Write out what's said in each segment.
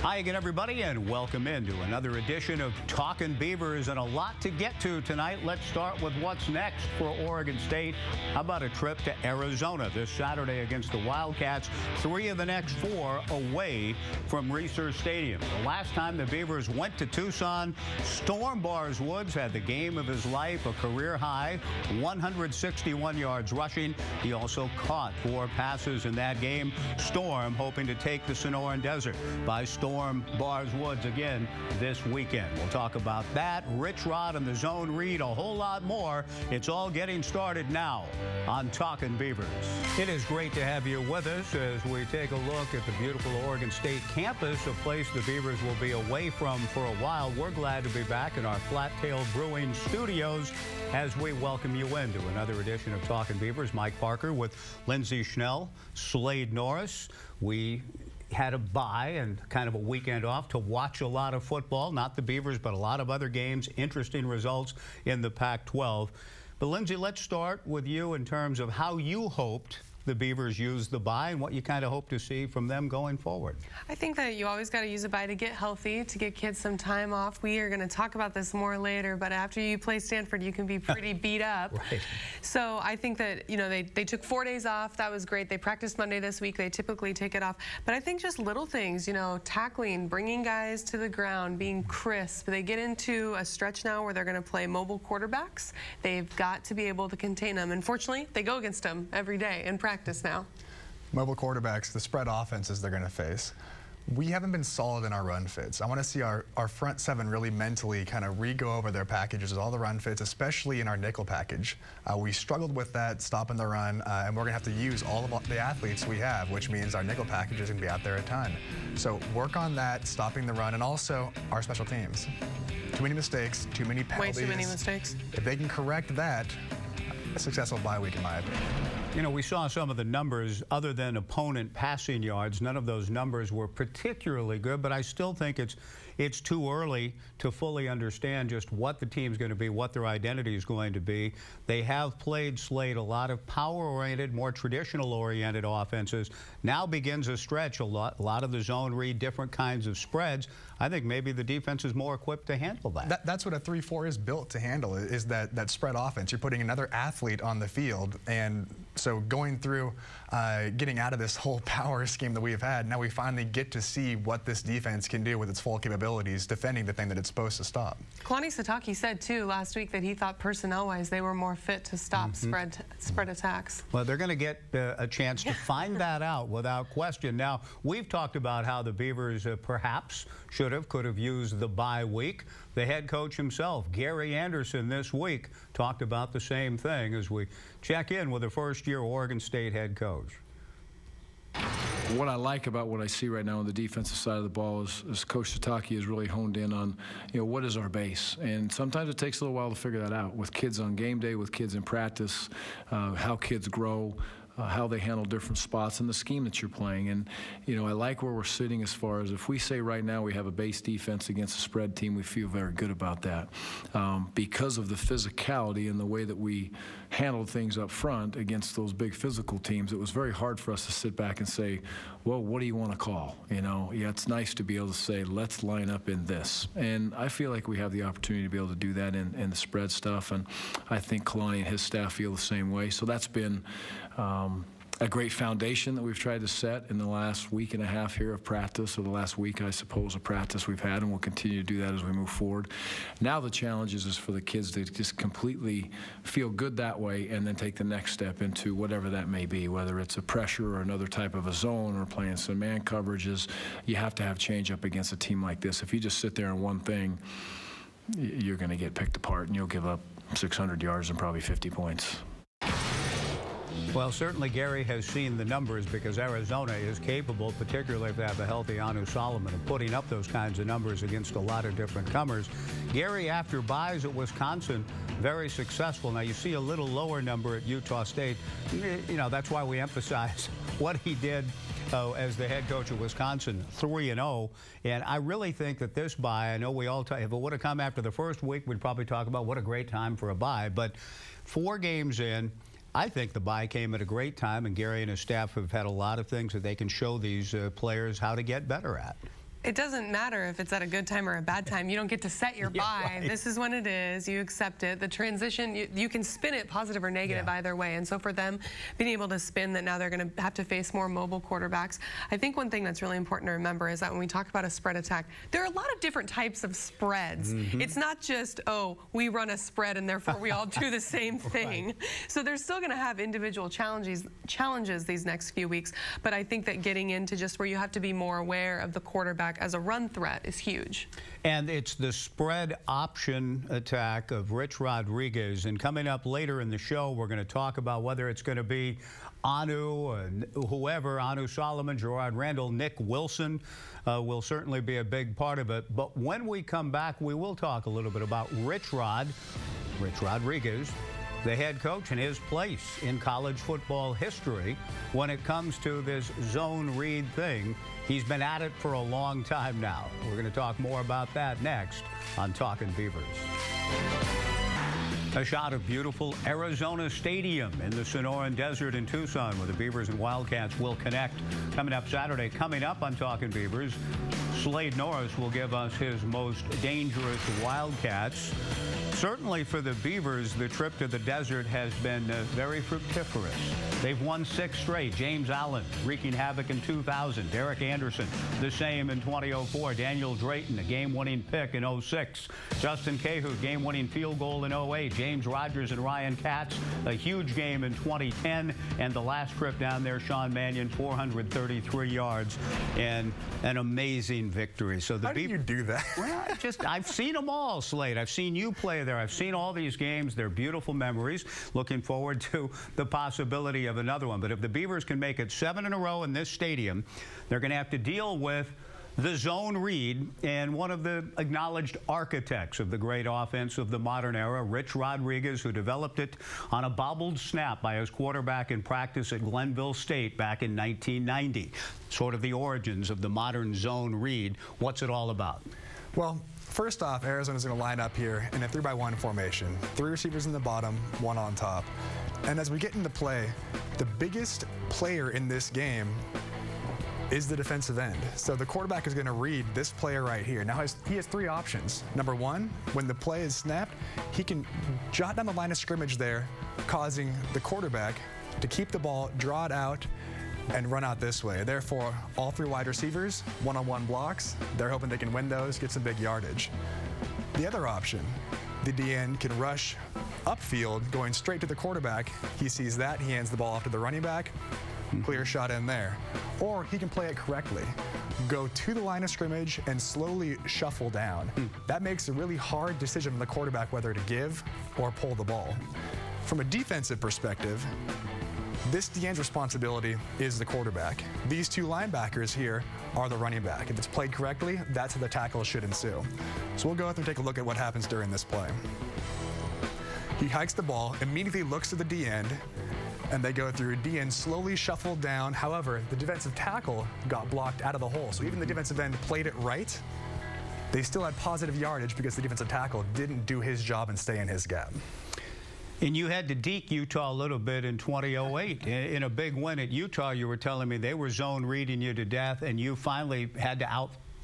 Hi again, everybody, and welcome into another edition of Talkin Beavers, and a lot to get to tonight. Let's start with what's next for Oregon State. How about a trip to Arizona this Saturday against the Wildcats? 3 of the next 4 away from Research Stadium. The last time the Beavers went to Tucson, Storm Bars Woods had the game of his life, a career high, 161 yards rushing. He also caught 4 passes in that game. Storm hoping to take the Sonoran Desert by storm Bars Woods again this weekend. We'll talk about that, Rich Rod and the zone read, a whole lot more. It's all getting started now on Talkin Beavers. It is great to have you with us as we take a look at the beautiful Oregon State campus, a place the Beavers will be away from for a while. We're glad to be back in our Flat Tail Brewing studios as we welcome you into another edition of Talkin Beavers. Mike Parker with Lindsey Schnell, Slade Norris. We had a bye and kind of a weekend off to watch a lot of football, not the Beavers, but a lot of other games, interesting results in the Pac-12. But Lindsey, let's start with you in terms of how you hoped the Beavers used the bye and what you kind of hope to see from them going forward. I think that you always got to use a bye to get healthy, to get kids some time off. We are going to talk about this more later, but after you play Stanford, you can be pretty beat up. Right. So I think that, you know, they took 4 days off. That was great. They practiced Monday this week. They typically take it off. But I think just little things, you know, tackling, bringing guys to the ground, being crisp. They get into a stretch now where they're going to play mobile quarterbacks. They've got to be able to contain them. Unfortunately, they go against them every day in practice now. Mobile quarterbacks, the spread offenses they're going to face. We haven't been solid in our run fits. I want to see our front 7 really mentally kind of re-go over their packages with all the run fits, especially in our nickel package. We struggled with that, stopping the run, and we're going to have to use all of the athletes we have, which means our nickel package is going to be out there a ton. So work on that, stopping the run, and also our special teams. Too many mistakes, too many penalties. Way too many mistakes. If they can correct that, a successful bye week in my opinion. You know, we saw some of the numbers other than opponent passing yards. None of those numbers were particularly good, but I still think it's too early to fully understand just what the team's going to be, what their identity is going to be. They have played, Slade, a lot of power-oriented, more traditional-oriented offenses. Now begins a stretch, a lot of the zone read, different kinds of spreads. I think maybe the defense is more equipped to handle that. That's what a 3-4 is built to handle, is that spread offense. You're putting another athlete on the field, and so going through, getting out of this whole power scheme that we've had, now we finally get to see what this defense can do with its full capabilities, defending the thing that it's supposed to stop. Kalani Sitake said, too, last week that he thought personnel-wise they were more fit to stop spread attacks. Well, they're going to get a chance to find that out without question. Now, we've talked about how the Beavers perhaps could have used the bye week. The head coach himself, Gary Anderson, this week talked about the same thing as we check in with the first-year Oregon State head coach. What I like about what I see right now on the defensive side of the ball is Coach Sitake has really honed in on, you know, what is our base. And sometimes it takes a little while to figure that out with kids on game day, with kids in practice, how kids grow. How they handle different spots and the scheme that you're playing. And, you know, I like where we're sitting as far as if we say right now we have a base defense against a spread team, we feel very good about that. Because of the physicality and the way that we handled things up front against those big physical teams, it was very hard for us to sit back and say, well, what do you want to call? You know, yeah, it's nice to be able to say, let's line up in this. And I feel like we have the opportunity to be able to do that in the spread stuff. And I think Kalani and his staff feel the same way. So that's been a great foundation that we've tried to set in the last week and a half here of practice, or the last week, I suppose, of practice we've had, and we'll continue to do that as we move forward. Now the challenge is for the kids to just completely feel good that way and then take the next step into whatever that may be, whether it's a pressure or another type of a zone or playing some man coverages. You have to have change up against a team like this. If you just sit there on one thing, you're going to get picked apart, and you'll give up 600 yards and probably 50 points. Well, certainly Gary has seen the numbers because Arizona is capable, particularly if they have a healthy Anu Solomon, of putting up those kinds of numbers against a lot of different comers. Gary, after buys at Wisconsin, very successful. Now, you see a little lower number at Utah State. You know, that's why we emphasize what he did as the head coach of Wisconsin, 3-0. And I really think that this bye, I know we all if it would have come after the first week, we'd probably talk about what a great time for a bye. But 4 games in, I think the bye came at a great time, and Gary and his staff have had a lot of things that they can show these players how to get better at. It doesn't matter if it's at a good time or a bad time. You don't get to set your bye. Right. This is when it is. You accept it. The transition, you can spin it positive or negative either way. And so for them, being able to spin that now they're going to have to face more mobile quarterbacks. I think one thing that's really important to remember is that when we talk about a spread attack, there are a lot of different types of spreads. It's not just, oh, we run a spread and therefore we all do the same thing. So they're still going to have individual challenges these next few weeks. But I think that getting into just where you have to be more aware of the quarterback as a run threat is huge. And it's the spread option attack of Rich Rodriguez. And coming up later in the show, we're going to talk about whether it's going to be Anu, whoever, Anu Solomon, Gerard Randall, Nick Wilson will certainly be a big part of it. But when we come back, we will talk a little bit about Rich Rodriguez, the head coach, and his place in college football history when it comes to this zone read thing. He's been at it for a long time now. We're going to talk more about that next on Talkin Beavers. A shot of beautiful Arizona Stadium in the Sonoran Desert in Tucson, where the Beavers and Wildcats will connect coming up Saturday. Coming up on Talkin Beavers, Slade Norris will give us his most dangerous Wildcats. Certainly for the Beavers, the trip to the desert has been very fructiferous. They've won 6 straight. James Allen wreaking havoc in 2000. Derek Anderson, the same in 2004. Daniel Drayton, a game-winning pick in 06. Justin Cahoon, game-winning field goal in 08. James Rogers and Ryan Katz, a huge game in 2010. And the last trip down there, Sean Mannion, 433 yards and an amazing victory. So the How do you do that? Well, I've seen them all, Slade. I've seen you play there. I've seen all these games. They're beautiful memories. Looking forward to the possibility of another one. But if the Beavers can make it 7 in a row in this stadium, they're going to have to deal with the zone read and one of the acknowledged architects of the great offense of the modern era, Rich Rodriguez, who developed it on a bobbled snap by his quarterback in practice at Glenville State back in 1990. Sort of the origins of the modern zone read. What's it all about? Well, first off, Arizona's going to line up here in a 3-by-1 formation. 3 receivers in the bottom, 1 on top. And as we get into play, the biggest player in this game is the defensive end. So the quarterback is going to read this player right here. Now he has 3 options. Number 1, when the play is snapped, he can jot down the line of scrimmage there, causing the quarterback to keep the ball, draw it out, and run out this way. Therefore, all 3 wide receivers, one-on-one blocks, they're hoping they can win those, get some big yardage. The other option, the DN can rush upfield, going straight to the quarterback. He sees that, he hands the ball off to the running back, clear shot in there. Or he can play it correctly. Go to the line of scrimmage and slowly shuffle down. That makes a really hard decision on the quarterback whether to give or pull the ball. From a defensive perspective, this DN's responsibility is the quarterback. These 2 linebackers here are the running back. If it's played correctly, that's how the tackle should ensue. So we'll go ahead and take a look at what happens during this play. He hikes the ball, immediately looks to the D-end, and they go through. D-end slowly shuffled down. However, the defensive tackle got blocked out of the hole. So even the defensive end played it right. They still had positive yardage because the defensive tackle didn't do his job and stay in his gap. And you had to deke Utah a little bit in 2008. In a big win at Utah, you were telling me they were zone reading you to death, and you finally had to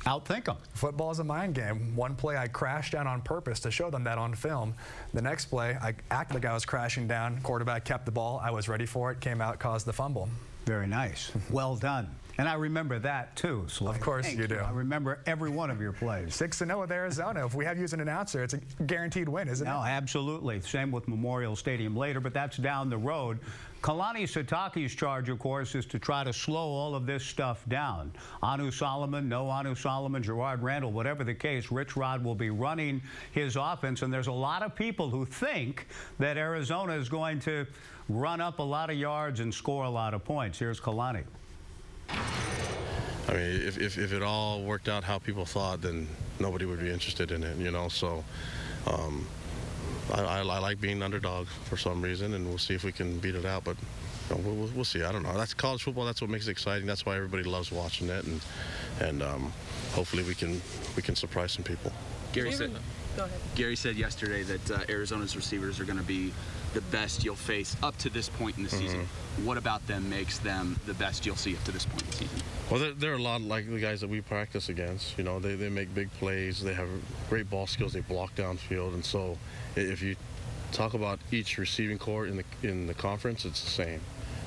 outthink them. Football is a mind game. One play, I crashed down on purpose to show them that on film. The next play, I acted like I was crashing down. Quarterback kept the ball. I was ready for it. Came out, caused the fumble. Very nice. Well done. And I remember that, too, Slade. Of course you do. I remember every one of your plays. 6-0 with Arizona. If we have you as an announcer, it's a guaranteed win, isn't it? No, absolutely. Same with Memorial Stadium later, but that's down the road. Kalani Sitake's charge, of course, is to try to slow all of this stuff down. Anu Solomon, no Anu Solomon, Gerard Randall, whatever the case, Rich Rod will be running his offense, and there's a lot of people who think that Arizona is going to run up a lot of yards and score a lot of points. Here's Kalani. I mean, if it all worked out how people thought, then nobody would be interested in it, you know. So I like being underdog for some reason, and we'll see if we can beat it out. But you know, we'll see. I don't know. That's college football. That's what makes it exciting. That's why everybody loves watching it, and hopefully we can surprise some people. Gary said yesterday that Arizona's receivers are going to be the best you'll face up to this point in the season. What about them makes them the best you'll see up to this point in the season? Well, there are a lot like the guys that we practice against. You know, they make big plays. They have great ball skills. They block downfield. And so if you talk about each receiving corps in the conference, it's the same.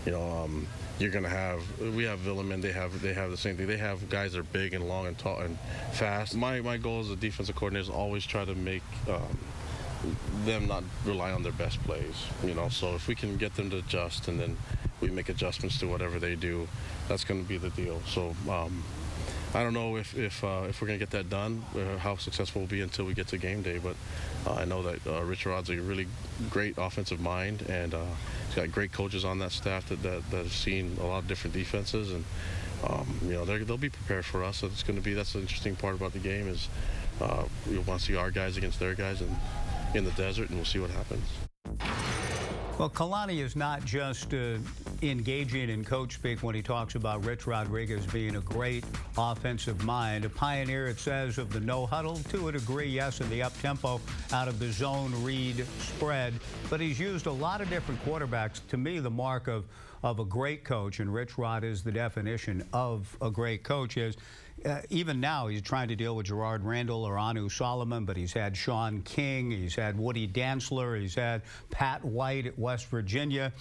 You know, you're going to have, we have Villeman, they have the same thing. They have guys that are big and long and tall and fast. My goal as a defensive coordinator is always try to make them not rely on their best plays, you know. So if we can get them to adjust and then we make adjustments to whatever they do, that's going to be the deal. So I don't know if we're going to get that done, how successful we'll be until we get to game day, but I know that Rich Rod's a really great offensive mind, and he's got great coaches on that staff that have seen a lot of different defenses, and you know, they'll be prepared for us. So that's the interesting part about the game is you'll want to see our guys against their guys in the desert, and we'll see what happens. Well, Kalani is not just engaging in coach speak when he talks about Rich Rodriguez being a great offensive mind. A pioneer, it says, of the no huddle, to a degree, yes, in the up-tempo, out of the zone read spread. But he's used a lot of different quarterbacks. To me, the mark of a great coach, and Rich Rod is the definition of a great coach, is even now he's trying to deal with Gerard Randall or Anu Solomon, but he's had Sean King, he's had Woody Dantzler, he's had Pat White at West Virginia.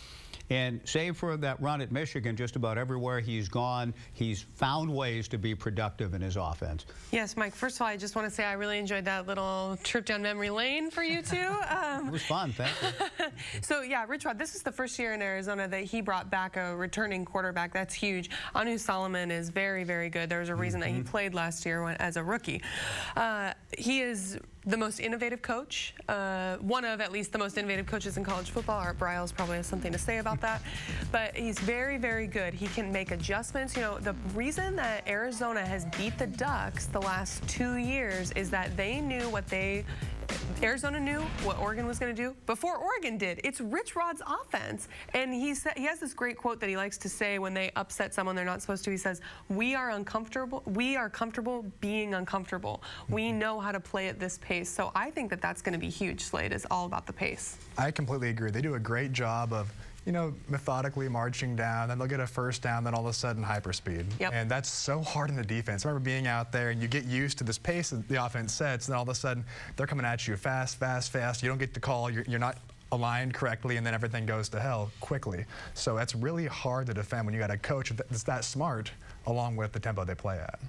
And save for that run at Michigan, just about everywhere he's gone, he's found ways to be productive in his offense. Yes, Mike, first of all, I just want to say I really enjoyed that little trip down memory lane for you two. It was fun, thank you. So, yeah, Rich Rod, this is the first year in Arizona that he brought back a returning quarterback. That's huge. Anu Solomon is very, very good. There's a reason that he played last year as a rookie. He is the most innovative coach, one of at least the most innovative coaches in college football. Art Briles probably has something to say about that. But he's very, very good. He can make adjustments. You know, the reason that Arizona has beat the Ducks the last 2 years is that they knew Arizona knew what Oregon was going to do before Oregon did. It's Rich Rod's offense. And he has this great quote that he likes to say when they upset someone they're not supposed to. He says, we are comfortable being uncomfortable. We know how to play at this pace. So I think that that's going to be huge. Slade is all about the pace. I completely agree. They do a great job of, you know, methodically marching down, then they'll get a first down, then all of a sudden hyperspeed. Yep. And that's so hard in the defense. I remember being out there and you get used to this pace that the offense sets, and then all of a sudden they're coming at you fast, fast, fast. You don't get the call, you're not aligned correctly, and then everything goes to hell quickly. So that's really hard to defend when you got a coach that's that smart, along with the tempo they play at.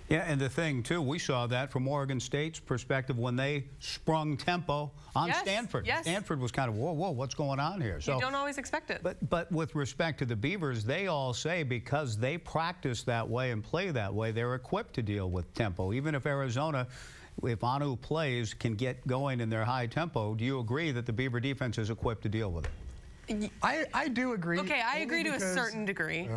Yeah, and the thing, too, we saw that from Oregon State's perspective when they sprung tempo on Stanford. Yes. Stanford was kind of, whoa, what's going on here? So, you don't always expect it. But with respect to the Beavers, they all say because they practice that way and play that way, they're equipped to deal with tempo. Even if Arizona, if Anu plays, can get going in their high tempo, do you agree that the Beaver defense is equipped to deal with it? I do agree. Okay, I agree to a certain degree.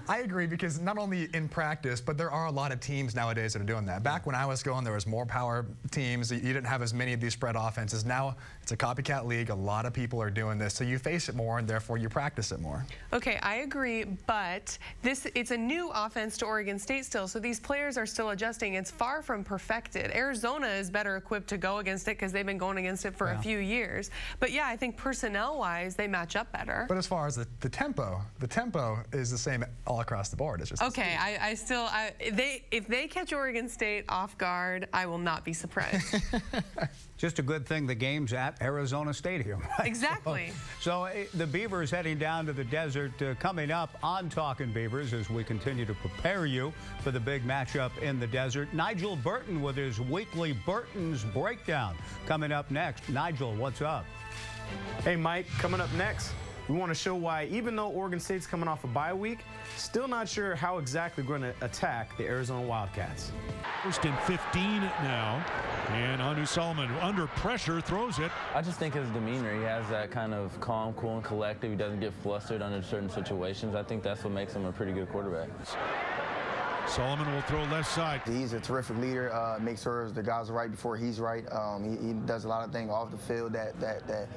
I agree because not only in practice, but there are a lot of teams nowadays that are doing that. Back when I was going, there was more power teams. You didn't have as many of these spread offenses. Now it's a copycat league. A lot of people are doing this, so you face it more, and therefore you practice it more. Okay, I agree, but it's a new offense to Oregon State still, so these players are still adjusting. It's far from perfected. Arizona is better equipped to go against it because they've been going against it for a few years. But yeah, I think personnel-wise, they match up better. But as far as the tempo is the same all across the board. It's just okay. If they catch Oregon State off guard, I will not be surprised. Just a good thing the game's at Arizona Stadium. Right? Exactly. So the Beavers heading down to the desert coming up on Talkin Beavers as we continue to prepare you for the big matchup in the desert. Nigel Burton with his weekly Burton's Breakdown coming up next. Nigel, what's up? Hey, Mike, coming up next, we want to show why, even though Oregon State's coming off a bye week, still not sure how exactly we're going to attack the Arizona Wildcats. First and 15 now, and Anu Solomon under pressure throws it. I just think his demeanor, he has that kind of calm, cool, and collective. He doesn't get flustered under certain situations. I think that's what makes him a pretty good quarterback. Solomon will throw left side. He's a terrific leader, makes sure the guys are right before he's right. He does a lot of things off the field that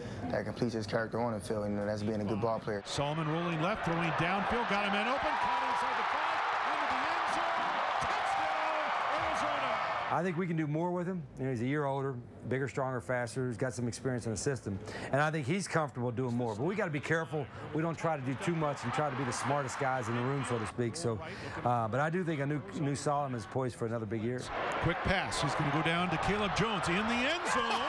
completes his character on the field, and that's being a good ball player. Solomon rolling left, throwing downfield, got a man open, caught inside the 5, into the end zone, touchdown, Arizona. I think we can do more with him. You know, he's a year older, bigger, stronger, faster. He's got some experience in the system. And I think he's comfortable doing more. But we got to be careful. We don't try to do too much and try to be the smartest guys in the room, so to speak. So, but I do think a new Solomon is poised for another big year. Quick pass. He's going to go down to Caleb Jones in the end zone.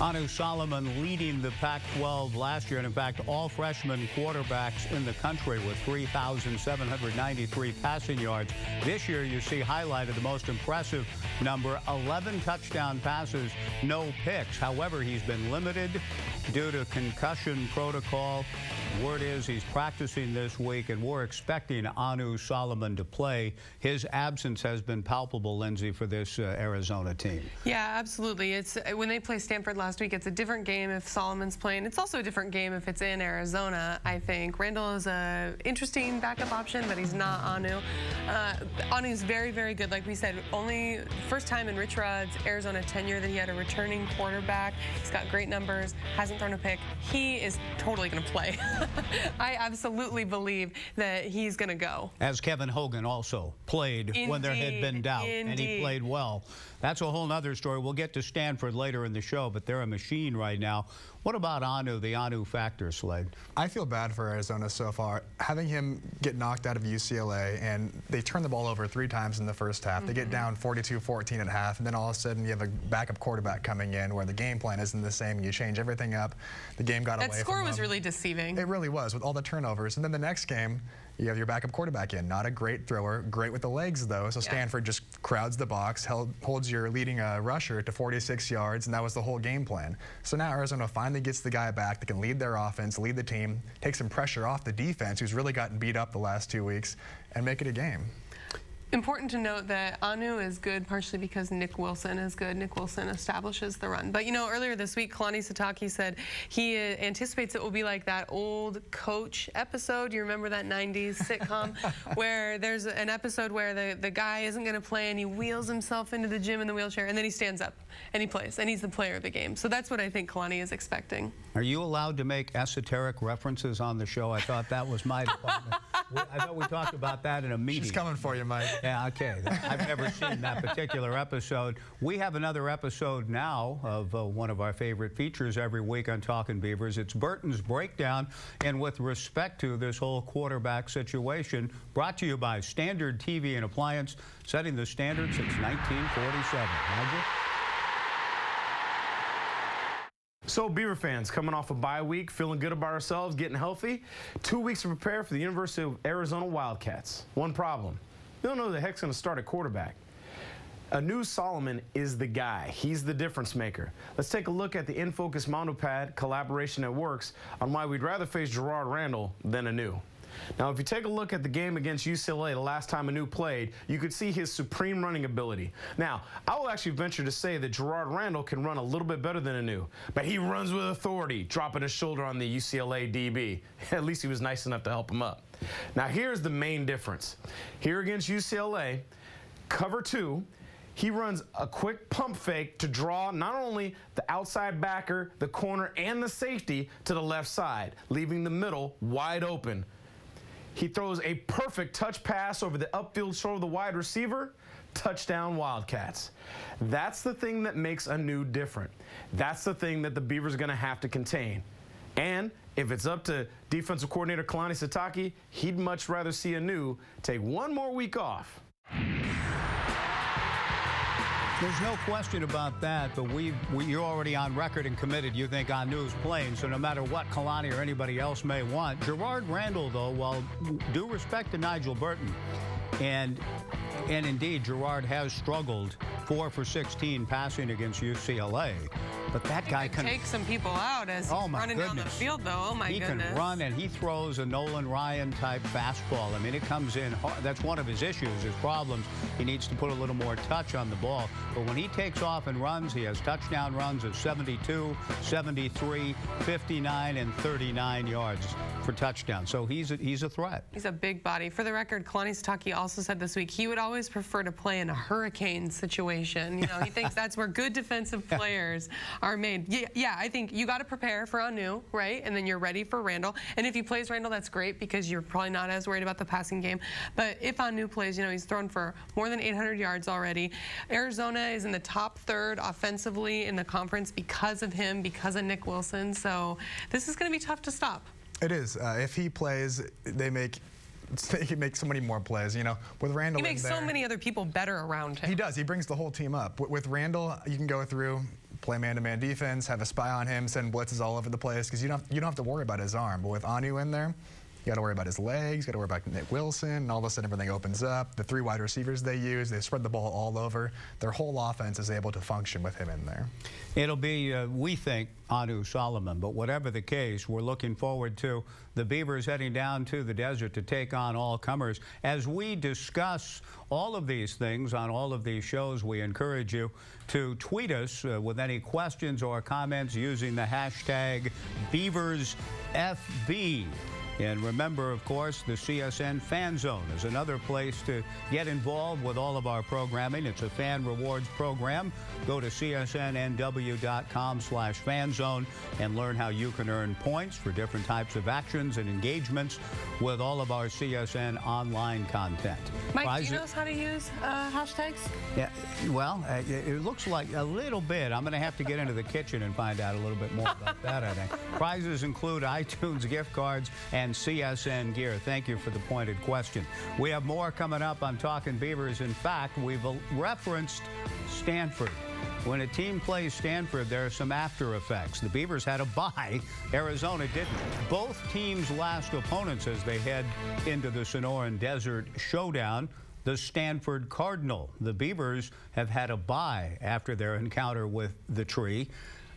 Anu Solomon leading the Pac-12 last year, and in fact, all freshman quarterbacks in the country with 3,793 passing yards. This year, you see highlighted the most impressive number, 11 touchdown passes, no picks. However, he's been limited due to concussion protocol. Word is he's practicing this week, and we're expecting Anu Solomon to play. His absence has been palpable, Lindsay, for this Arizona team. Yeah, absolutely. It's when they play Stanford last week, it's a different game if Solomon's playing. It's also a different game if it's in Arizona, I think. Randall is an interesting backup option, but he's not Anu. Anu's very, very good. Like we said, only first time in Rich Rod's Arizona tenure that he had a returning quarterback. He's got great numbers, hasn't thrown a pick. He is totally going to play. I absolutely believe that he's going to go. As Kevin Hogan also played when there had been doubt, and he played well. That's a whole nother story. We'll get to Stanford later in the show, but they're a machine right now. What about Anu, the Anu factor, Slade? I feel bad for Arizona so far. Having him get knocked out of UCLA, and they turn the ball over 3 times in the first half. They get down 42-14 at half, and then all of a sudden you have a backup quarterback coming in where the game plan isn't the same. You change everything up. The game got away from them. That score was really deceiving. It really was, with all the turnovers. And then the next game, you have your backup quarterback in. Not a great thrower, great with the legs, though. So Stanford just crowds the box, holds your leading rusher to 46 yards, and that was the whole game plan. So now Arizona finally gets the guy back that can lead their offense, lead the team, take some pressure off the defense, who's really gotten beat up the last 2 weeks, and make it a game. Important to note that Anu is good partially because Nick Wilson is good. Nick Wilson establishes the run. But, you know, earlier this week, Kalani Sitake said he anticipates it will be like that old Coach episode. You remember that 90s sitcom where there's an episode where the guy isn't going to play and he wheels himself into the gym in the wheelchair and then he stands up and he plays and he's the player of the game. So that's what I think Kalani is expecting. Are you allowed to make esoteric references on the show? I thought that was my department. I thought we talked about that in a meeting. She's coming for you, Mike. Yeah, okay. I've never seen that particular episode. We have another episode now of one of our favorite features every week on Talkin Beavers. It's Burton's Breakdown, and with respect to this whole quarterback situation, brought to you by Standard TV and Appliance, setting the standard since 1947. Roger? So, Beaver fans, coming off a bye week, feeling good about ourselves, getting healthy. 2 weeks to prepare for the University of Arizona Wildcats. One problem. You don't know who the heck's going to start at quarterback. Anu Solomon is the guy. He's the difference maker. Let's take a look at the In Focus Moundopad collaboration that works on why we'd rather face Gerard Randall than Anu. Now, if you take a look at the game against UCLA the last time Anu played, you could see his supreme running ability. Now, I will actually venture to say that Gerard Randall can run a little bit better than Anu, but he runs with authority, dropping his shoulder on the UCLA DB. At least he was nice enough to help him up. Now, here's the main difference. Here against UCLA, cover 2, he runs a quick pump fake to draw not only the outside backer, the corner, and the safety to the left side, leaving the middle wide open. He throws a perfect touch pass over the upfield shoulder of the wide receiver. Touchdown Wildcats. That's the thing that makes Anu different. That's the thing that the Beavers are going to have to contain. And if it's up to defensive coordinator Kalani Sitake, he'd much rather see Anu take 1 more week off. There's no question about that, but you're already on record and committed. You think Anu's playing, so no matter what Kalani or anybody else may want. Gerard Randall, though, while due respect to Nigel Burton, and indeed Gerard has struggled 4 for 16 passing against UCLA, but that guy can take some people out as he's running down the field, though. Oh, my goodness. He can run, and he throws a Nolan Ryan-type fastball. I mean, it comes in hard. That's one of his issues, his problems. He needs to put a little more touch on the ball. But when he takes off and runs, he has touchdown runs of 72, 73, 59, and 39 yards for touchdowns. So he's a threat. He's a big body. For the record, Kalani Sitake also said this week he would always prefer to play in a hurricane situation. You know, he thinks that's where good defensive players are made. Yeah, I think you got to prepare for Anu, right? And then you're ready for Randall. And if he plays Randall, that's great because you're probably not as worried about the passing game. But if Anu plays, you know, he's thrown for more than 800 yards already. Arizona is in the top third offensively in the conference because of him, because of Nick Wilson. So this is going to be tough to stop. It is. If he plays, they can make so many more plays. You know, with Randall, he makes so many other people better around him. He does. He brings the whole team up. With Randall, you can go through, play man-to-man defense, have a spy on him, send blitzes all over the place because you don't have to worry about his arm. But with Anu in there, you got to worry about his legs, got to worry about Nick Wilson, and all of a sudden everything opens up. The 3 wide receivers they use, they spread the ball all over. Their whole offense is able to function with him in there. It'll be, we think, Anu Solomon, but whatever the case, we're looking forward to the Beavers heading down to the desert to take on all comers. As we discuss all of these things on all of these shows, we encourage you to tweet us with any questions or comments using the hashtag BeaversFB. And remember, of course, the CSN Fan Zone is another place to get involved with all of our programming. It's a fan rewards program. Go to csnNW.com/fanzone and learn how you can earn points for different types of actions and engagements with all of our CSN online content. Mike, do you know how to use hashtags? Yeah, well, it looks like a little bit. I'm going to have to get into the kitchen and find out a little bit more about that, I think. Prizes include iTunes gift cards and CSN gear. Thank you for the pointed question. We have more coming up on Talkin Beavers. In fact, we've referenced Stanford. When a team plays Stanford, there are some after effects. The Beavers had a bye. Arizona didn't. Both teams' last opponents as they head into the Sonoran Desert Showdown, the Stanford Cardinal. The Beavers have had a bye after their encounter with the Tree.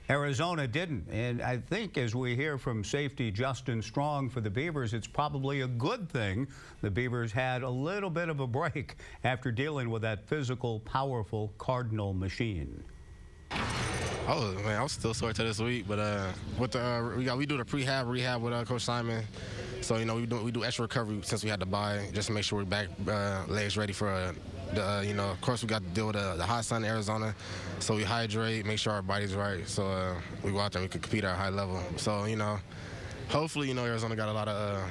Arizona didn't, and I think as we hear from safety Justin Strong for the Beavers, it's probably a good thing the Beavers had a little bit of a break after dealing with that physical, powerful Cardinal machine. Oh man, I was still sore to this week, but with we do the rehab with Coach Simon, so you know we do extra recovery since we had to bye just to make sure we're back, legs ready for you know, of course we got to deal with the hot sun in Arizona, so we hydrate, make sure our body's right, so we go out there and we can compete at a high level. So you know, hopefully you know Arizona got a lot of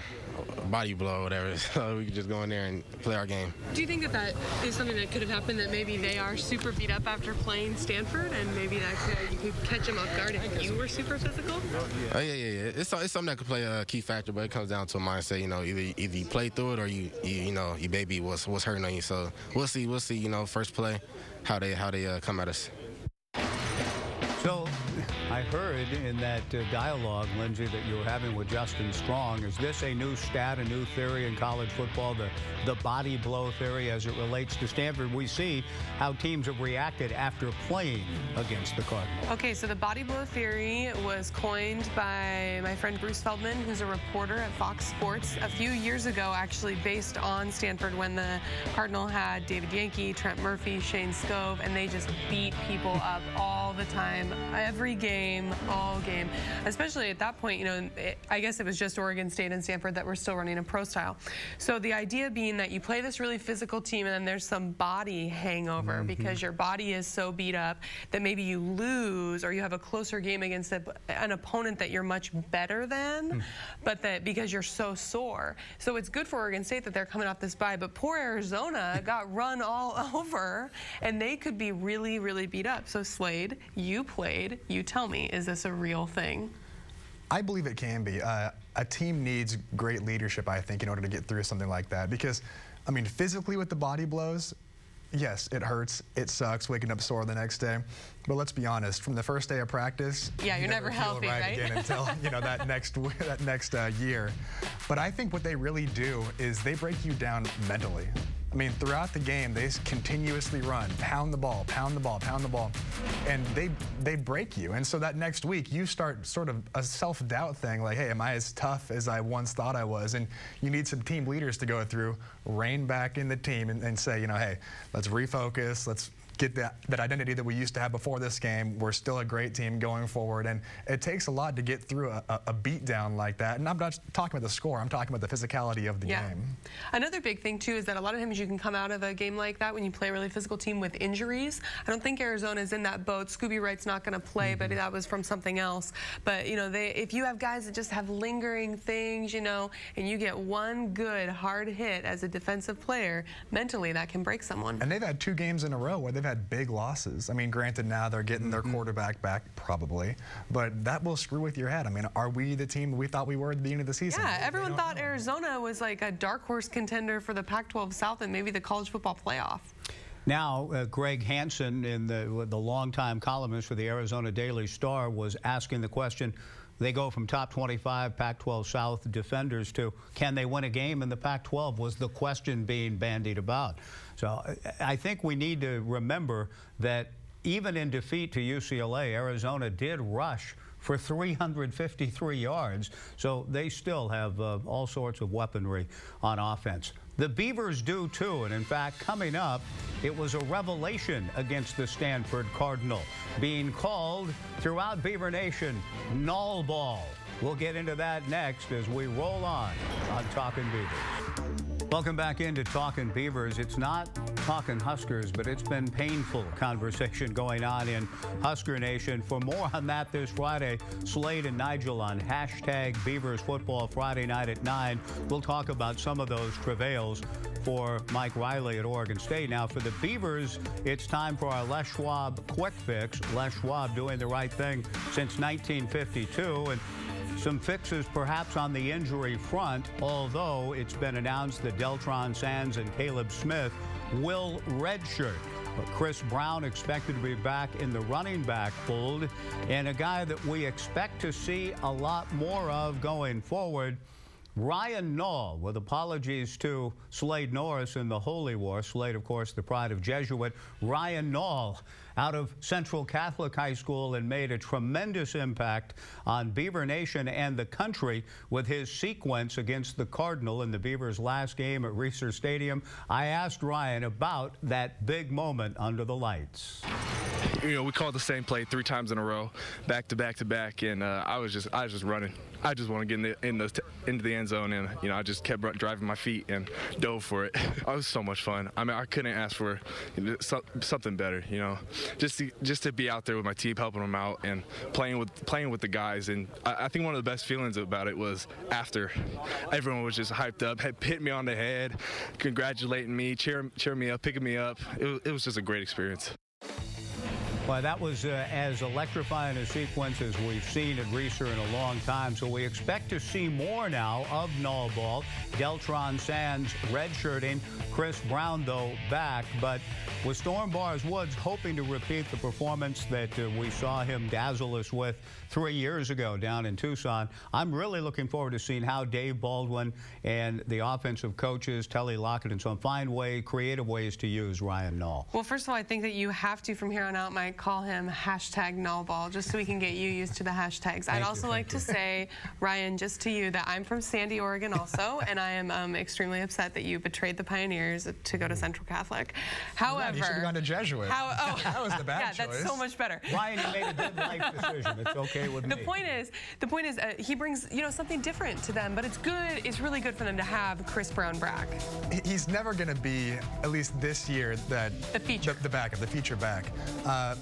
body blow or whatever, so we can just go in there and play our game. Do you think that is something that could have happened, that maybe they are super beat up after playing Stanford, and maybe that you could catch them off guard if you were super physical? Oh yeah. It's something that could play a key factor, but it comes down to a mindset. You know, either you play through it or you know your baby was hurting on you. So we'll see. You know, first play, how they come at us. So I heard in that dialogue, Lindsay, that you were having with Justin Strong, is this a new stat, a new theory in college football, the body blow theory as it relates to Stanford? We see how teams have reacted after playing against the Cardinals. Okay, so the body blow theory was coined by my friend Bruce Feldman, who's a reporter at Fox Sports, a few years ago, actually based on Stanford when the Cardinal had David Yankee, Trent Murphy, Shane Scove, and they just beat people up all the time. Every game, all game. Especially at that point, you know, I guess it was just Oregon State and Stanford that were still running a pro style. So the idea being that you play this really physical team and then there's some body hangover because your body is so beat up that maybe you lose or you have a closer game against an opponent that you're much better than, but that because you're so sore. So it's good for Oregon State that they're coming off this bye, but poor Arizona got run all over and they could be really, really beat up. So Slade, you played. You tell me, is this a real thing? I believe it can be. A team needs great leadership, I think, in order to get through something like that. Because, I mean, physically with the body blows, yes, it hurts. It sucks waking up sore the next day. But let's be honest, from the first day of practice, yeah, you're never healthy, right? Again until you know that next year. But I think what they really do is they break you down mentally. I mean, throughout the game, they continuously run, pound the ball, pound the ball, pound the ball, and they break you. And so that next week, you start sort of a self-doubt thing, like, hey, am I as tough as I once thought I was? And you need some team leaders to go through, rein back in the team, and say, you know, hey, let's refocus, let's get that identity that we used to have before this game. We're still a great team going forward, and it takes a lot to get through a beatdown like that. And I'm not talking about the score, I'm talking about the physicality of the game. Another big thing too is that a lot of times you can come out of a game like that when you play a really physical team with injuries. I don't think Arizona's in that boat. Scooby Wright's not going to play, but that was from something else. But you know, if you have guys that just have lingering things, you know, and you get one good hard hit as a defensive player, mentally that can break someone. And they've had 2 games in a row where they've had big losses. I mean, granted, now they're getting their quarterback back, probably, but that will screw with your head. I mean, are we the team we thought we were at the beginning of the season? Yeah, everyone thought Arizona was like a dark horse contender for the Pac-12 South and maybe the college football playoff. Now, Greg Hansen, the longtime columnist for the Arizona Daily Star, was asking the question, they go from top 25 Pac-12 South defenders to can they win a game in the Pac-12 was the question being bandied about. So I think we need to remember that even in defeat to UCLA, Arizona did rush for 353 yards. So they still have all sorts of weaponry on offense. The Beavers do too, and in fact, coming up, it was a revelation against the Stanford Cardinal, being called throughout Beaver Nation null ball. We'll get into that next as we roll on Talkin Beavers. Welcome back into Talkin Beavers. It's not Talkin Huskers, but it's been painful conversation going on in Husker Nation. For more on that this Friday, Slade and Nigel on #BeaversFootball Friday night at 9. We'll talk about some of those travails for Mike Riley at Oregon State. Now, for the Beavers, it's time for our Les Schwab Quick Fix. Les Schwab doing the right thing since 1952. And some fixes perhaps on the injury front, although it's been announced that Deltron Sands and Caleb Smith will redshirt. But Chris Brown expected to be back in the running back fold, and a guy that we expect to see a lot more of going forward, Ryan Nall, with apologies to Slade Norris in the Holy War. Slade, of course, the pride of Jesuit. Ryan Nall out of Central Catholic High School and made a tremendous impact on Beaver Nation and the country with his sequence against the Cardinal in the Beavers' last game at Reser Stadium. I asked Ryan about that big moment under the lights. You know, we called the same play 3 times in a row, back to back to back, and I was just running. I just want to get into the end zone, and you know, I just kept driving my feet and dove for it. It was so much fun. I mean, I couldn't ask for something better. You know, just to be out there with my team, helping them out, and playing with the guys. And I think one of the best feelings about it was after everyone was just hyped up, hit me on the head, congratulating me, cheering me up, picking me up. It was just a great experience. Well, that was as electrifying a sequence as we've seen at Reser in a long time. So we expect to see more now of null ball. Deltron Sands redshirting. Chris Brown, though, back. But with Storm Bars Woods hoping to repeat the performance that we saw him dazzle us with 3 years ago down in Tucson, I'm really looking forward to seeing how Dave Baldwin and the offensive coaches, Telly Lockett and so on, find creative ways to use Ryan Nall. Well, first of all, I think that you have to, from here on out, Mike, call him #nullball, just so we can get you used to the hashtags. I'd also like to say, Ryan, just to you, that I'm from Sandy, Oregon also, and I am extremely upset that you betrayed the Pioneers to go to Central Catholic. However, you should have gone to Jesuit. That was the bad choice. Yeah, that's so much better. Ryan, you made a good life decision. It's okay with me. The point is, he brings something different to them, but it's good. It's really good for them to have Chris Brown back. He's never going to be, at least this year, the feature back.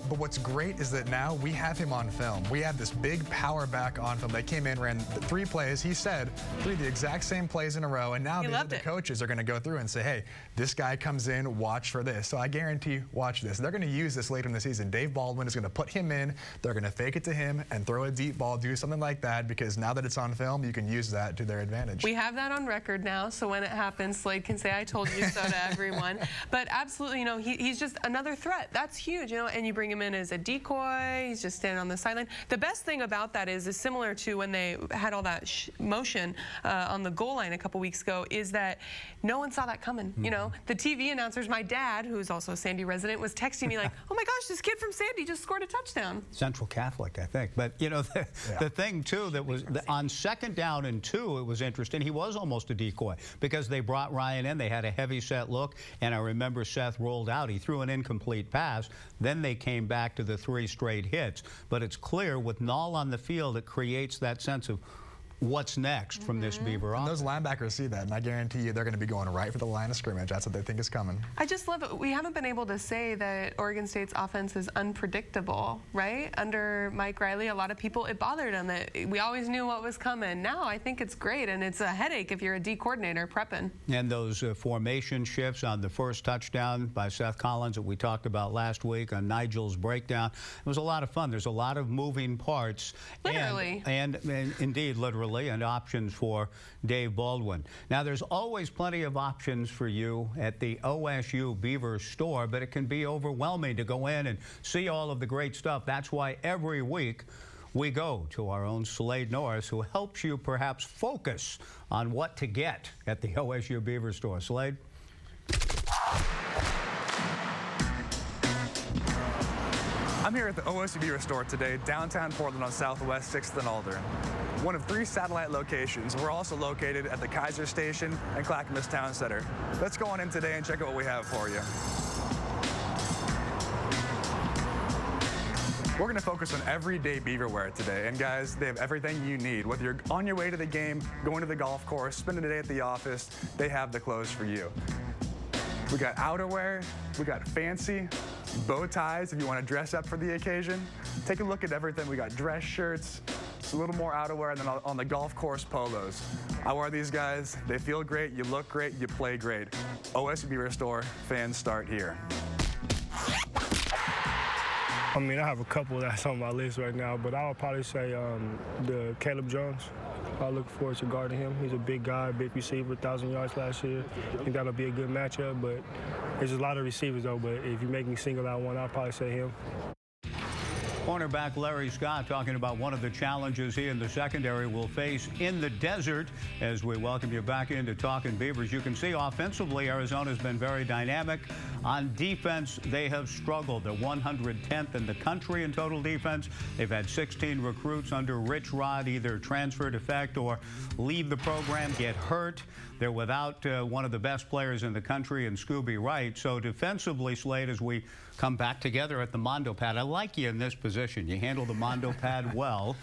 But what's great is that now we have him on film. We have this big power back on film. They came in, ran 3 plays. He said 3 the exact same plays in a row, and now the coaches are going to go through and say, hey, this guy comes in, watch for this. So I guarantee, watch this. They're going to use this later in the season. Dave Baldwin is going to put him in. They're going to fake it to him and throw a deep ball, do something like that, because now that it's on film, you can use that to their advantage. We have that on record now, so when it happens, Slade can say, I told you so to everyone. But absolutely, he's just another threat. That's huge, and you bring bring him in as a decoy. He's just standing on the sideline. The best thing about that is similar to when they had all that motion on the goal line a couple weeks ago, is that no one saw that coming. You know, the TV announcers, my dad, who's also a Sandy resident, was texting me like, oh my gosh, this kid from Sandy just scored a touchdown. Central Catholic, I think. But, you know, the thing, too, that was on 2nd down and 2, it was interesting. He was almost a decoy because they brought Ryan in. They had a heavy set look, and I remember Seth rolled out. He threw an incomplete pass. Then they came back to the 3 straight hits. But it's clear with Nall on the field, it creates that sense of what's next from this Beaver offense. Those linebackers see that, and I guarantee you they're going to be going right for the line of scrimmage. That's what they think is coming. I just love it. We haven't been able to say that Oregon State's offense is unpredictable, right? Under Mike Riley, a lot of people, it bothered them that we always knew what was coming. Now I think it's great, and it's a headache if you're a D coordinator prepping. And those formation shifts on the first touchdown by Seth Collins that we talked about last week on Nigel's breakdown, it was a lot of fun. There's a lot of moving parts. Literally. And indeed, literally. And options for Dave Baldwin. Now, there's always plenty of options for you at the OSU Beavers store, but it can be overwhelming to go in and see all of the great stuff. That's why every week we go to our own Slade Norris, who helps you perhaps focus on what to get at the OSU Beavers store. Slade? I'm here at the OSU Beaver store today, downtown Portland on Southwest 6th and Alder. One of 3 satellite locations. We're also located at the Kaiser Station and Clackamas Town Center. Let's go on in today and check out what we have for you. We're going to focus on everyday Beaver wear today. And guys, they have everything you need. Whether you're on your way to the game, going to the golf course, spending a day at the office, they have the clothes for you. We got outerwear, we got fancy, bow ties if you want to dress up for the occasion. Take a look at everything. We got dress shirts, a little more outerwear, and then on the golf course, polos. I wear these guys. They feel great, you look great, you play great. OSU Beaver Store, fans start here. I mean, I have a couple that's on my list right now, but I would probably say the Caleb Jones. I look forward to guarding him. He's a big guy, big receiver, 1,000 yards last year. I think that'll be a good matchup, but there's a lot of receivers, though, but if you make me single out one, I'll probably say him. Cornerback Larry Scott talking about one of the challenges he and the secondary will face in the desert as we welcome you back into Talkin Beavers. You can see offensively Arizona's been very dynamic. On defense, they have struggled. They're 110th in the country in total defense. They've had 16 recruits under Rich Rod either transfer, defect, or leave the program, get hurt. They're without one of the best players in the country in Scooby Wright. So defensively, Slade, as we come back together at the Mondo Pad, I like you in this position. You handle the Mondo Pad well.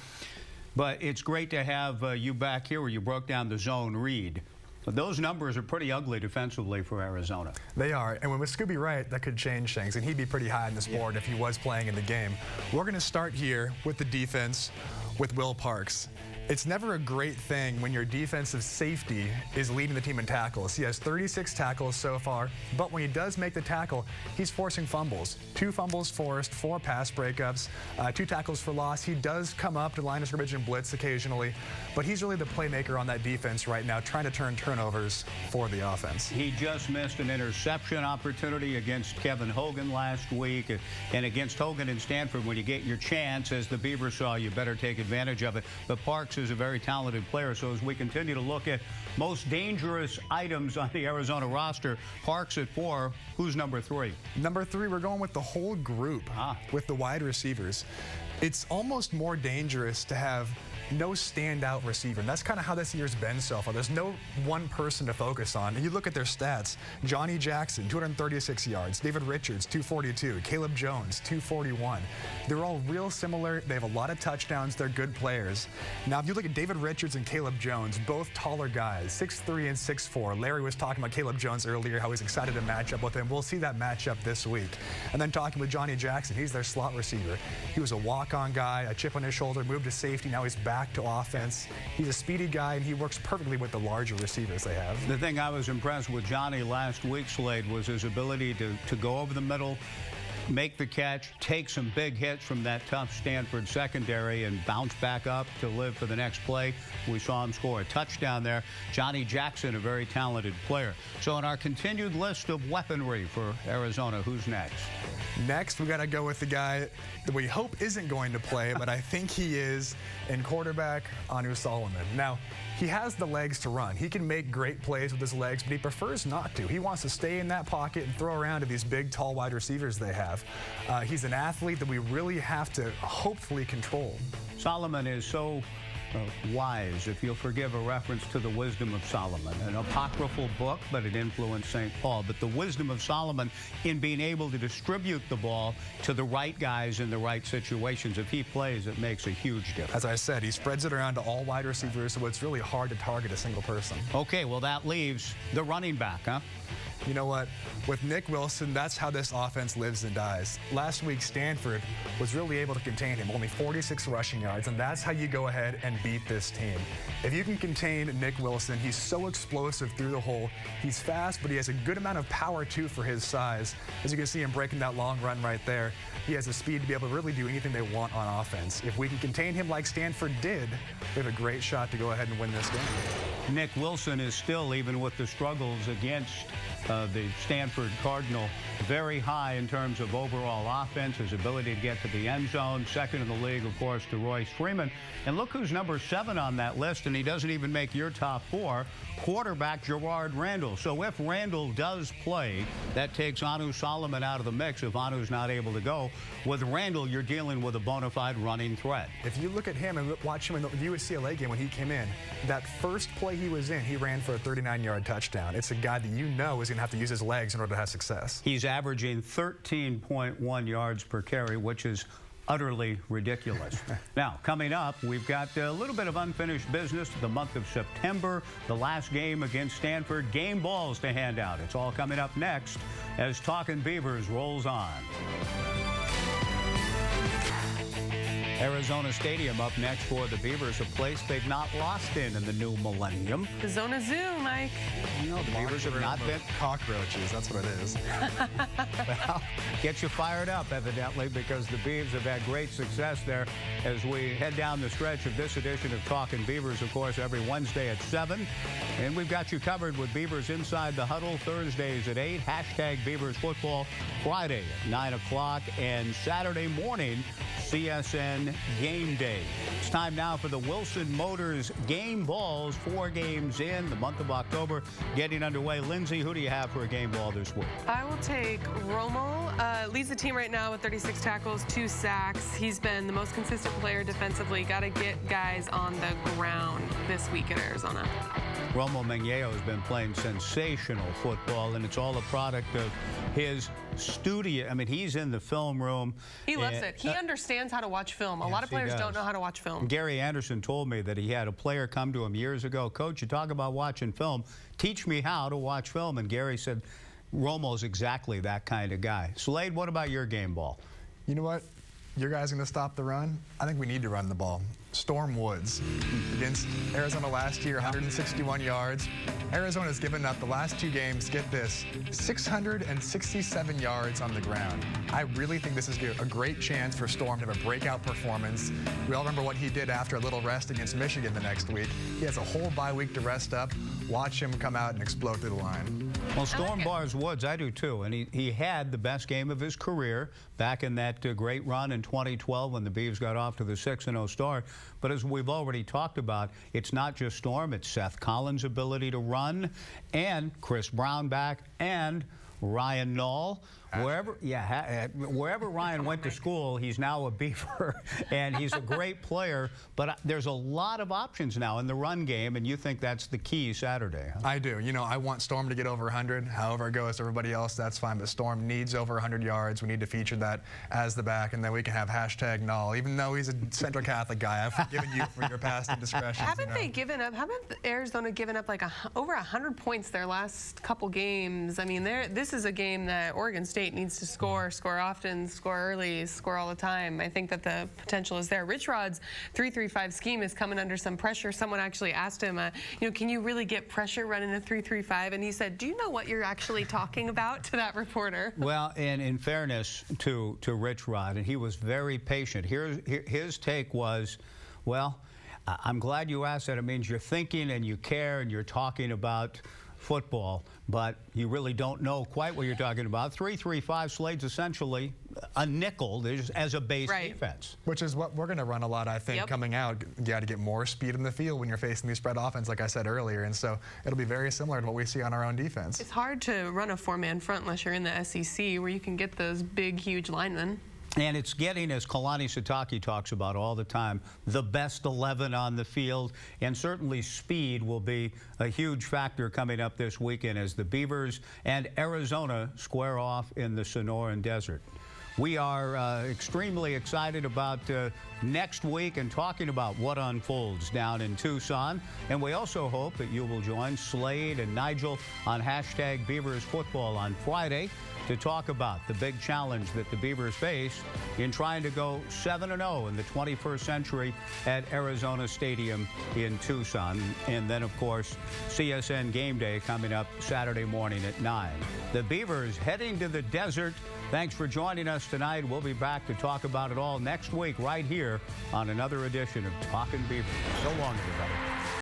But it's great to have you back here where you broke down the zone read. But those numbers are pretty ugly defensively for Arizona. They are, and with Scooby Wright, that could change things, and he'd be pretty high in this board if he was playing in the game. We're going to start here with the defense with Will Parks. It's never a great thing when your defensive safety is leading the team in tackles. He has 36 tackles so far, but when he does make the tackle, he's forcing fumbles. 2 fumbles forced, 4 pass breakups, 2 tackles for loss. He does come up to line of scrimmage and blitz occasionally, but he's really the playmaker on that defense right now, trying to turn turnovers for the offense. He just missed an interception opportunity against Kevin Hogan last week, and against Hogan and Stanford, when you get your chance, as the Beavers saw, you better take advantage of it. But Parks is a very talented player, so as we continue to look at most dangerous items on the Arizona roster, Parks at 4, who's number 3? Number 3, we're going with the whole group, with the wide receivers. It's almost more dangerous to have no standout receiver, and that's kind of how this year's been so far. There's no one person to focus on. And you look at their stats: Johnny Jackson, 236 yards, David Richards, 242, Caleb Jones, 241. They're all real similar. They have a lot of touchdowns. They're good players. Now, if you look at David Richards and Caleb Jones, both taller guys, 6'3" and 6'4". Larry was talking about Caleb Jones earlier, how he's excited to match up with him. We'll see that matchup this week. And then talking with Johnny Jackson, he's their slot receiver. He was a walk-on guy, a chip on his shoulder, moved to safety, now he's back to offense. He's a speedy guy, and he works perfectly with the larger receivers they have. The thing I was impressed with Johnny last week, Slade, was his ability to go over the middle, make the catch, take some big hits from that tough Stanford secondary, and bounce back up to live for the next play. We saw him score a touchdown there. Johnny Jackson, a very talented player. So in our continued list of weaponry for Arizona, who's next? Next, we got to go with the guy that we hope isn't going to play, but I think he is, in quarterback Anu Solomon. Now, he has the legs to run. He can make great plays with his legs, but he prefers not to. He wants to stay in that pocket and throw around to these big, tall wide receivers they have. He's an athlete that we really have to hopefully control. Solomon is so wise, if you'll forgive a reference to the Wisdom of Solomon, an apocryphal book, but it influenced St. Paul. But the Wisdom of Solomon in being able to distribute the ball to the right guys in the right situations. If he plays, it makes a huge difference. As I said, he spreads it around to all wide receivers, so it's really hard to target a single person. Okay, well, that leaves the running back, huh? You know what? With Nick Wilson, that's how this offense lives and dies. Last week, Stanford was really able to contain him, only 46 rushing yards, and that's how you go ahead and beat this team. If you can contain Nick Wilson, he's so explosive through the hole. He's fast, but he has a good amount of power, too, for his size. As you can see him breaking that long run right there, he has the speed to be able to really do anything they want on offense. If we can contain him like Stanford did, we have a great shot to go ahead and win this game. Nick Wilson is still, even with the struggles against the Stanford Cardinal, very high in terms of overall offense, his ability to get to the end zone. Second in the league, of course, to Royce Freeman. And look who's number 7 on that list, and he doesn't even make your top 4, quarterback Gerard Randall. So if Randall does play, that takes Anu Solomon out of the mix if Anu's not able to go. With Randall, you're dealing with a bona fide running threat. If you look at him and watch him in the UCLA game when he came in, that first play he was in, he ran for a 39-yard touchdown. It's a guy that you know is going to have to use his legs in order to have success. He's averaging 13.1 yards per carry, which is utterly ridiculous. Now, coming up, we've got a little bit of unfinished business the month of September, the last game against Stanford, game balls to hand out. It's all coming up next as Talkin Beavers rolls on. Arizona Stadium up next for the Beavers, a place they've not lost in the new millennium. The Zona Zoo, Mike. You know, the Beavers have not been cockroaches. That's what it is. Well, get you fired up, evidently, because the Beavs have had great success there as we head down the stretch of this edition of Talkin Beavers, of course, every Wednesday at 7. And we've got you covered with Beavers Inside the Huddle Thursdays at 8, hashtag Beavers Football Friday at 9 o'clock, and Saturday morning, CSN Game Day. It's time now for the Wilson Motors Game Balls. 4 games in the month of October getting underway. Lindsay, who do you have for a game ball this week? I will take Romo. Leads the team right now with 36 tackles, 2 sacks. He's been the most consistent player defensively. Got to get guys on the ground this week at Arizona. Romo Mengueo has been playing sensational football, and it's all a product of his studio. I mean, he's in the film room. He loves it. He understands how to watch film. A lot of players don't know how to watch film. Gary Anderson told me that he had a player come to him years ago. Coach, you talk about watching film. Teach me how to watch film. And Gary said, Romo's exactly that kind of guy. Slade, what about your game ball? You know what? Your guys going to stop the run? I think we need to run the ball. Storm Woods against Arizona last year, 161 yards. Arizona's given up the last 2 games, get this, 667 yards on the ground. I really think this is a great chance for Storm to have a breakout performance. We all remember what he did after a little rest against Michigan the next week. He has a whole bye week to rest up. Watch him come out and explode through the line. Well, Storm bars Woods, I do too, and he had the best game of his career back in that great run in 2012 when the Beavs got off to the 6-0 start. But as we've already talked about, it's not just Storm, it's Seth Collins' ability to run, and Chris Brown back, and Ryan Nall. Wherever Ryan went to school, he's now a Beaver, and he's a great player. But there's a lot of options now in the run game, and you think that's the key Saturday, huh? I do. You know, I want Storm to get over 100. However it goes to everybody else, that's fine. But Storm needs over 100 yards. We need to feature that as the back, and then we can have hashtag Null. Even though he's a Central Catholic guy, I've forgiven you for your past indiscretions. Haven't they given up? Haven't Arizona given up like over 100 points their last couple games? I mean, this is a game that Oregon State needs to score often, score early, score all the time. I think that the potential is there. Rich Rod's 3-3-5 scheme is coming under some pressure. Someone actually asked him, can you really get pressure running a 3-3-5? And he said, do you know what you're actually talking about, to that reporter? Well, and in fairness to Rich Rod, and he was very patient. His take was, well, I'm glad you asked that. It means you're thinking and you care and you're talking about football, but you really don't know quite what you're talking about. 3-3-5 Slade's essentially a nickel as a base defense. Which is what we're going to run a lot, I think, coming out. You got to get more speed in the field when you're facing these spread offense, like I said earlier, and so it'll be very similar to what we see on our own defense. It's hard to run a four-man front unless you're in the SEC, where you can get those big, huge linemen. And it's getting, as Kalani Sitake talks about all the time, the best 11 on the field. And certainly speed will be a huge factor coming up this weekend as the Beavers and Arizona square off in the Sonoran Desert. We are extremely excited about next week and talking about what unfolds down in Tucson. And we also hope that you will join Slade and Nigel on #BeaversFootball on Friday to talk about the big challenge that the Beavers face in trying to go 7-0 in the 21st century at Arizona Stadium in Tucson. And then, of course, CSN Game Day coming up Saturday morning at 9. The Beavers heading to the desert. Thanks for joining us tonight. We'll be back to talk about it all next week right here on another edition of Talkin' Beavers. So long, everybody.